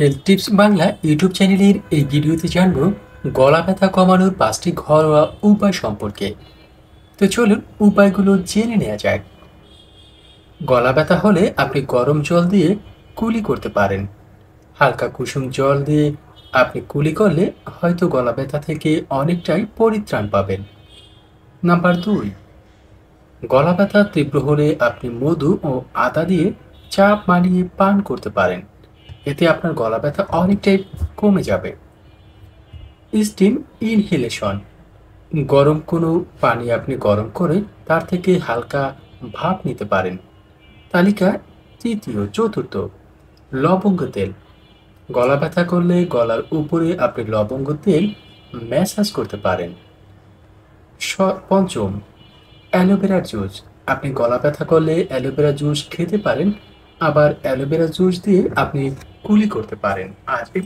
Health tips Bangla YouTube চ্যানেলের এই ভিডিওতে জানব গলা ব্যথা কমানোর 5টি ঘরোয়া উপায় সম্পর্কে। তো চলুন উপায়গুলো জেনে নেওয়া যাক। গলা ব্যথা হলে আপনি গরম জল দিয়ে কুলি করতে পারেন। হালকা কুসুম জল দিয়ে আপনি কুলি করলে হয়তো গলা ব্যথা থেকে অনেকটাই পরিত্রাণ পাবেন। নাম্বার 2, গলা ব্যথা তীব্র হলে আপনি মধু ও আদা দিয়ে চাপ মানিয়ে পান করতে পারেন। এতে আপনার গলা ব্যথা অনেকটাই কমে যাবে। স্টিম ইনহেলেশন, গরম কোনো পানি আপনি গরম করে তার থেকে হালকা ভাপ নিতে পারেন। তালিকা তৃতীয়, চতুর্থ, লবঙ্গ তেল, গলা ব্যথা করলে গলার উপরে আপনি লবঙ্গ তেল ম্যাসাজ করতে পারেন। পঞ্চম, অ্যালোভেরার জুস, আপনি গলা ব্যথা করলে অ্যালোভেরা জুস খেতে পারেন। আবার অ্যালোভেরা জুস দিয়ে আপনি কুলি করতে পারেন। আর